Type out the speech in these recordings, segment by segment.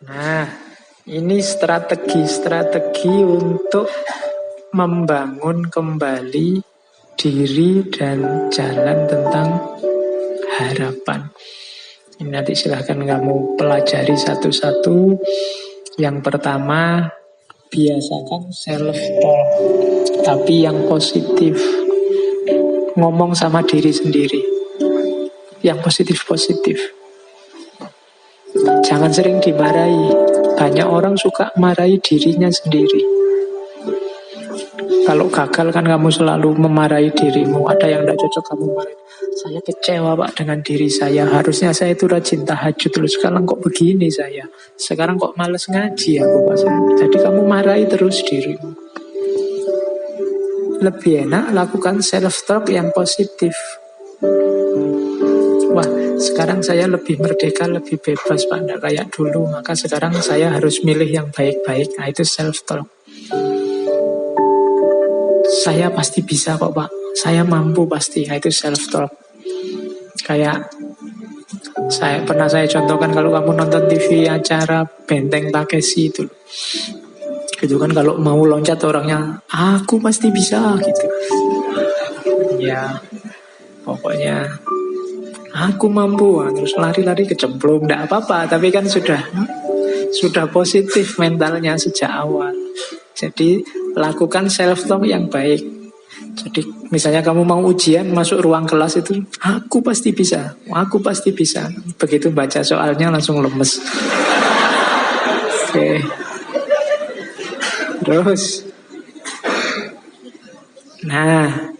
Nah, ini strategi untuk membangun kembali diri dan jalan tentang harapan. Ini nanti silahkan kamu pelajari satu-satu. Yang pertama, biasakan self-talk, tapi yang positif. Ngomong sama diri sendiri yang positif-positif. Jangan sering dimarahi. Banyak orang suka marahi dirinya sendiri. Kalau gagal kan kamu selalu memarahi dirimu. Ada yang tidak cocok kamu marahi. Saya kecewa Pak dengan diri saya. Harusnya saya itu rajin tahajud dulu. Sekarang kok begini saya. Sekarang kok males ngaji aku Pak. Jadi kamu marahi terus dirimu. Lebih enak lakukan self-talk yang positif. Wah, sekarang saya lebih merdeka, lebih bebas Pak, tidak kayak dulu. Maka sekarang saya harus milih yang baik-baik. Nah, itu self-talk. Saya pasti bisa kok Pak. Saya mampu pasti. Nah, itu self-talk. Kayak pernah saya contohkan kalau kamu nonton TV acara Benteng Takeshi itu. Gitu kan kalau mau loncat orangnya, aku pasti bisa gitu. Ya, pokoknya aku mampu. Terus lari-lari kecemplung, tidak apa-apa. Tapi kan sudah positif mentalnya sejak awal. Jadi lakukan self-talk yang baik. Jadi misalnya kamu mau ujian masuk ruang kelas itu, aku pasti bisa, aku pasti bisa. Begitu baca soalnya langsung lemes. Oke. Terus, nah,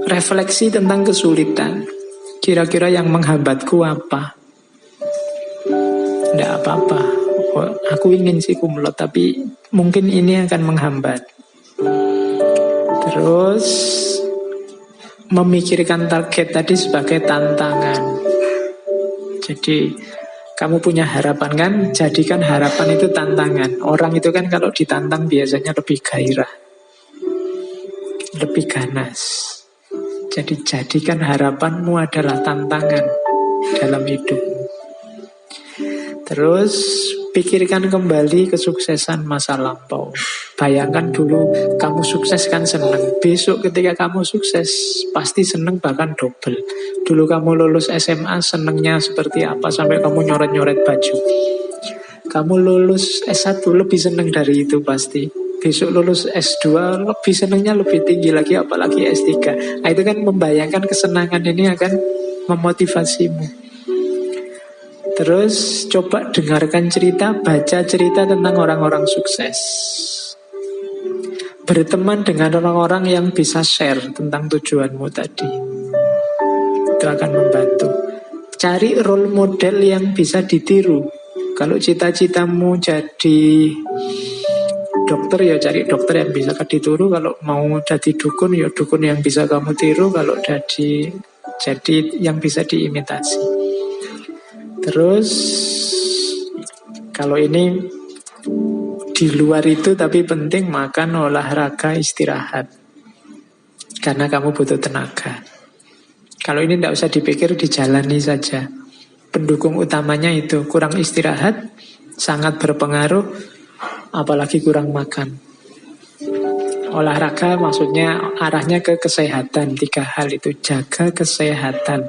refleksi tentang kesulitan. Kira-kira yang menghambatku apa? Tidak apa-apa. Aku ingin sih kumlot, tapi mungkin ini akan menghambat. Terus memikirkan target tadi sebagai tantangan. Jadi kamu punya harapan kan, jadikan harapan itu tantangan. Orang itu kan kalau ditantang biasanya lebih gairah, lebih ganas. Jadi jadikan harapanmu adalah tantangan dalam hidupmu. Terus pikirkan kembali kesuksesan masa lampau. Bayangkan dulu kamu sukses kan seneng. Besok ketika kamu sukses pasti seneng bahkan double. Dulu kamu lulus SMA senengnya seperti apa sampai kamu nyoret-nyoret baju. Kamu lulus S1 lebih seneng dari itu pasti. Besok lulus S2 lebih senengnya lebih tinggi lagi apalagi S3. Nah itu kan membayangkan kesenangan ini akan memotivasimu. Terus coba dengarkan cerita, baca cerita tentang orang-orang sukses. Berteman dengan orang-orang yang bisa share tentang tujuanmu tadi. Itu akan membantu. Cari role model yang bisa ditiru. Kalau cita-citamu jadi dokter, ya cari dokter yang bisa ditiru. Kalau mau jadi dukun, ya dukun yang bisa kamu tiru. Kalau jadi yang bisa diimitasi. Terus kalau ini di luar itu tapi penting, makan, olahraga, istirahat. Karena kamu butuh tenaga. Kalau ini tidak usah dipikir, dijalani saja. Pendukung utamanya itu kurang istirahat, sangat berpengaruh, apalagi kurang makan. Olahraga maksudnya arahnya ke kesehatan. 3 hal itu, jaga kesehatan.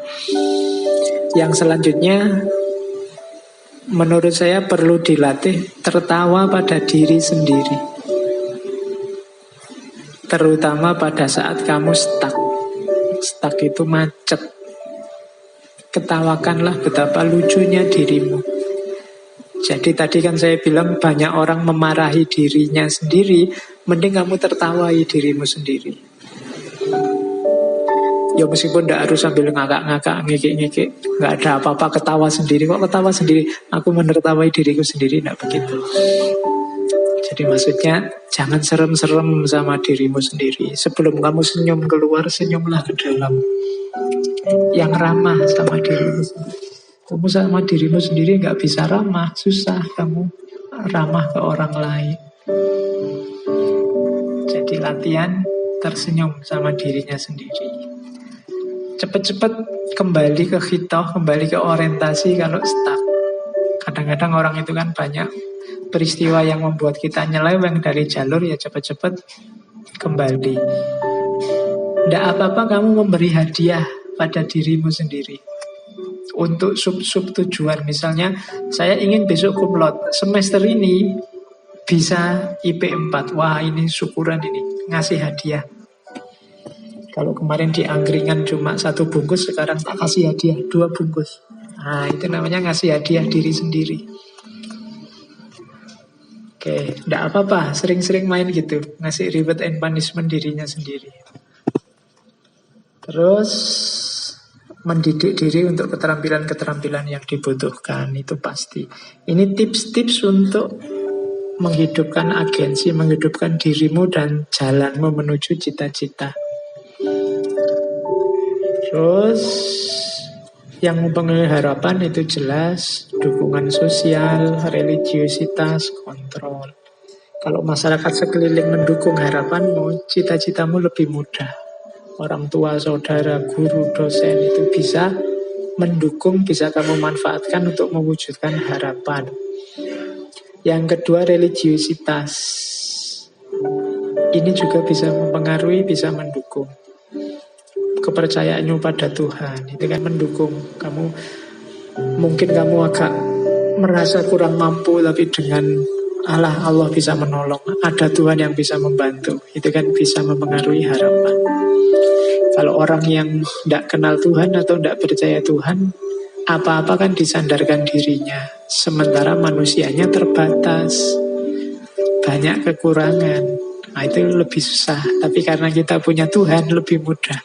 Yang selanjutnya menurut saya perlu dilatih tertawa pada diri sendiri. Terutama pada saat kamu stuck. Stuck itu macet. Ketawakanlah betapa lucunya dirimu. Jadi tadi kan saya bilang banyak orang memarahi dirinya sendiri. Mending kamu tertawai dirimu sendiri. Ya meskipun tidak harus sambil ngakak-ngakak, ngikik-ngikik. Nggak ada apa-apa, ketawa sendiri. Kok ketawa sendiri? Aku menertawai diriku sendiri, tidak begitu. Jadi maksudnya jangan serem-serem sama dirimu sendiri. Sebelum kamu senyum keluar, senyumlah ke dalam. Yang ramah sama dirimu sendiri. Kamu sama dirimu sendiri nggak bisa ramah, susah kamu ramah ke orang lain. Jadi latihan tersenyum sama dirinya sendiri. Cepat-cepat kembali ke khitoh, kembali ke orientasi kalau stuck. Kadang-kadang orang itu kan banyak peristiwa yang membuat kita nyeleweng dari jalur, ya cepat-cepat kembali. Tidak apa-apa kamu memberi hadiah pada dirimu sendiri untuk sub-sub tujuan. Misalnya, saya ingin besok cum laude. Semester ini bisa IP 4. Wah, ini syukuran ini. Ngasih hadiah. Kalau kemarin di angkringan cuma 1 bungkus, sekarang tak kasih hadiah 2 bungkus. Nah, itu namanya ngasih hadiah diri sendiri. Oke, tidak apa-apa. Sering-sering main gitu. Ngasih reward and punishment dirinya sendiri. Terus mendidik diri untuk keterampilan-keterampilan yang dibutuhkan, itu pasti. Ini tips-tips untuk menghidupkan agensi, menghidupkan dirimu dan jalanmu menuju cita-cita. Terus yang mempengaruhi harapan itu jelas dukungan sosial, religiusitas, kontrol. Kalau masyarakat sekeliling mendukung harapanmu, cita-citamu lebih mudah. Orang tua, saudara, guru, dosen itu bisa mendukung, bisa kamu manfaatkan untuk mewujudkan harapan. Yang kedua, religiusitas. Ini juga bisa mempengaruhi, bisa mendukung. Kepercayaanmu pada Tuhan, itu kan mendukung. Mungkin kamu agak merasa kurang mampu, tapi dengan Allah bisa menolong. Ada Tuhan yang bisa membantu. Itu kan bisa mempengaruhi harapan. Kalau orang yang tidak kenal Tuhan atau tidak percaya Tuhan, apa-apa kan disandarkan dirinya. Sementara manusianya terbatas, banyak kekurangan. Nah, itu lebih susah. Tapi karena kita punya Tuhan, lebih mudah.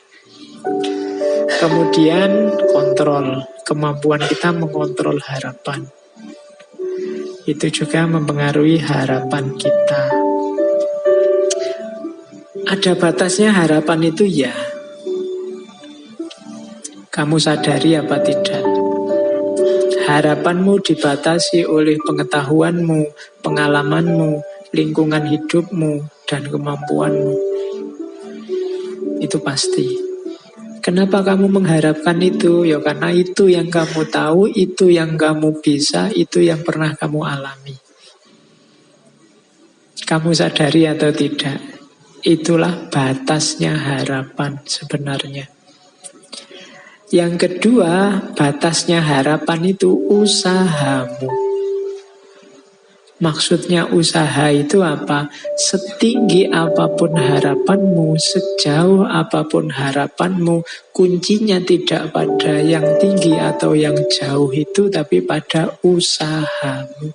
Kemudian kontrol. Kemampuan kita mengontrol harapan. Itu juga mempengaruhi harapan kita. Ada batasnya harapan itu ya. Kamu sadari apa tidak? Harapanmu dibatasi oleh pengetahuanmu, pengalamanmu, lingkungan hidupmu, dan kemampuanmu. Itu pasti. Kenapa kamu mengharapkan itu? Ya karena itu yang kamu tahu, itu yang kamu bisa, itu yang pernah kamu alami. Kamu sadari atau tidak? Itulah batasnya harapan sebenarnya. Yang kedua, batasnya harapan itu usahamu. Maksudnya usaha itu apa? Setinggi apapun harapanmu, sejauh apapun harapanmu, kuncinya tidak pada yang tinggi atau yang jauh itu, tapi pada usahamu.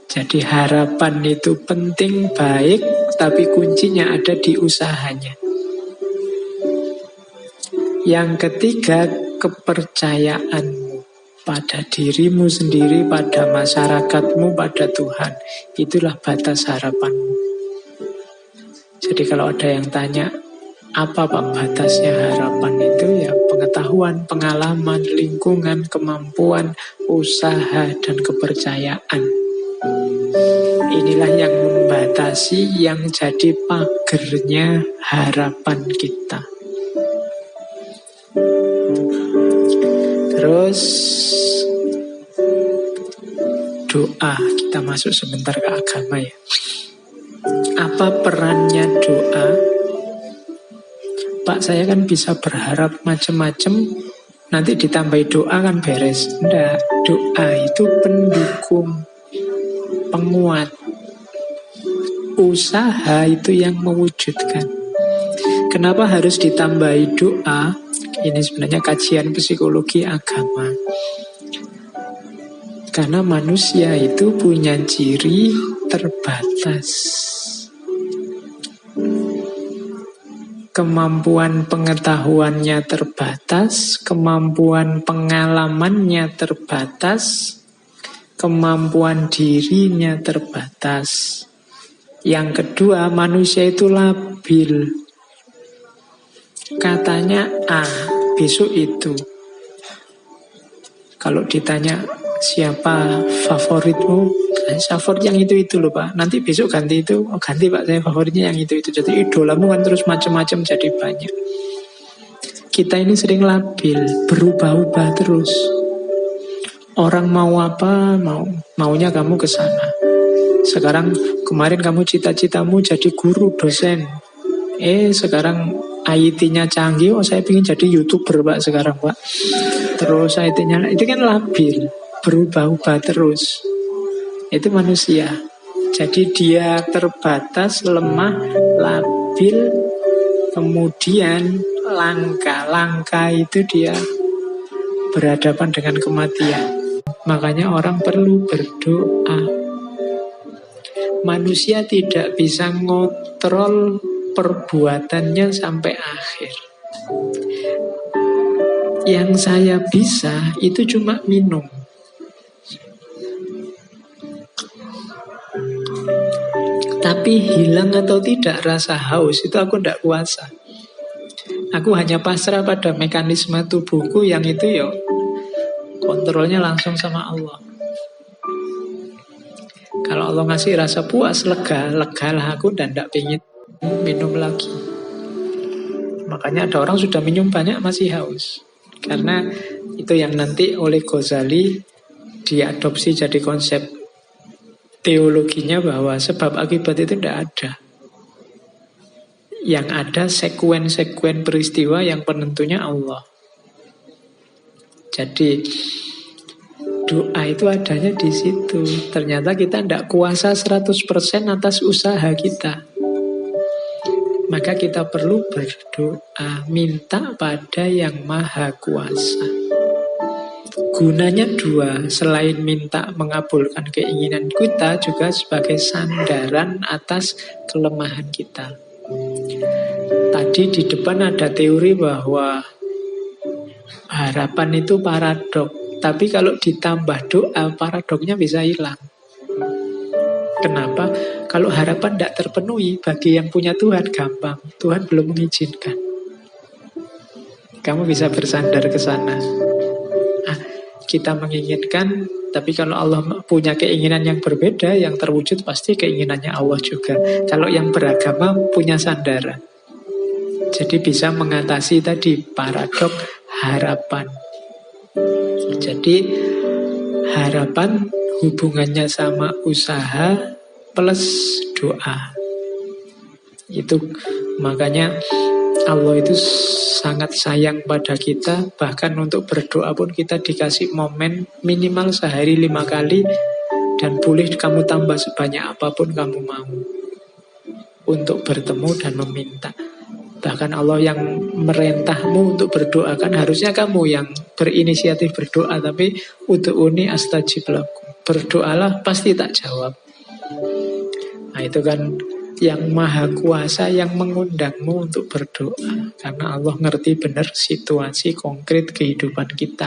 Jadi harapan itu penting, baik, tapi kuncinya ada di usahanya. Yang ketiga, kepercayaanmu pada dirimu sendiri, pada masyarakatmu, pada Tuhan. Itulah batas harapanmu. Jadi kalau ada yang tanya, apa Pak batasnya harapan itu? Ya pengetahuan, pengalaman, lingkungan, kemampuan, usaha, dan kepercayaan. Inilah yang membatasi, yang jadi pagernya harapan kita. Terus doa, kita masuk sebentar ke agama ya. Apa perannya doa? Pak, saya kan bisa berharap macam-macam, nanti ditambahi doa kan beres. Enggak, doa itu pendukung, penguat. Usaha itu yang mewujudkan. Kenapa harus ditambahi doa? Ini sebenarnya kajian psikologi agama. Karena manusia itu punya ciri terbatas. Kemampuan pengetahuannya terbatas, kemampuan pengalamannya terbatas, kemampuan dirinya terbatas. Yang kedua, manusia itu labil. Katanya A, besok itu. Kalau ditanya siapa favoritmu, favorit yang itu loh Pak. Nanti besok ganti itu, oh ganti Pak, saya favoritnya yang itu. Jadi idolamu kan terus macam-macam jadi banyak. Kita ini sering labil, berubah-ubah terus. Orang mau apa, maunya kamu ke sana. Sekarang kemarin kamu cita-citamu jadi guru, dosen. Sekarang IT-nya canggih, saya ingin jadi YouTuber Pak sekarang Pak. Terus IT-nya, itu kan labil, berubah-ubah terus. Itu manusia. Jadi dia terbatas, lemah, labil, kemudian langka itu dia berhadapan dengan kematian. Makanya orang perlu berdoa. Manusia tidak bisa ngontrol perbuatannya sampai akhir. Yang saya bisa itu cuma minum. Tapi hilang atau tidak rasa haus itu aku tidak kuasa. Aku hanya pasrah pada mekanisme tubuhku yang itu kontrolnya langsung sama Allah. Kalau Allah ngasih rasa puas, lega lah aku dan tidak ingin minum lagi. Makanya ada orang sudah minum banyak masih haus. Karena itu yang nanti oleh Ghazali diadopsi jadi konsep teologinya bahwa sebab akibat itu tidak ada. Yang ada sekuen-sekuen peristiwa yang penentunya Allah. Jadi doa itu adanya di situ. Ternyata kita tidak kuasa 100% atas usaha kita. Maka kita perlu berdoa, minta pada yang maha kuasa. Gunanya dua, selain minta mengabulkan keinginan kita, juga sebagai sandaran atas kelemahan kita. Tadi di depan ada teori bahwa harapan itu paradok. Tapi kalau ditambah doa, paradoknya bisa hilang. Kenapa? Kalau harapan tidak terpenuhi, bagi yang punya Tuhan gampang. Tuhan belum mengizinkan. Kamu bisa bersandar ke sana. Kita menginginkan, tapi kalau Allah punya keinginan yang berbeda, yang terwujud pasti keinginannya Allah juga. Kalau yang beragama punya sandaran. Jadi bisa mengatasi tadi paradok harapan. Jadi harapan hubungannya sama usaha plus doa. Itu makanya Allah itu sangat sayang pada kita. Bahkan untuk berdoa pun kita dikasih momen minimal sehari 5 kali. Dan boleh kamu tambah sebanyak apapun kamu mau untuk bertemu dan meminta. Bahkan Allah yang merintahmu untuk berdoa. Kan harusnya kamu yang berinisiatif berdoa. Tapi ud'uni astajib lakum. Berdoalah pasti tak jawab. Nah itu kan yang maha kuasa yang mengundangmu untuk berdoa. Karena Allah ngerti benar situasi konkret kehidupan kita.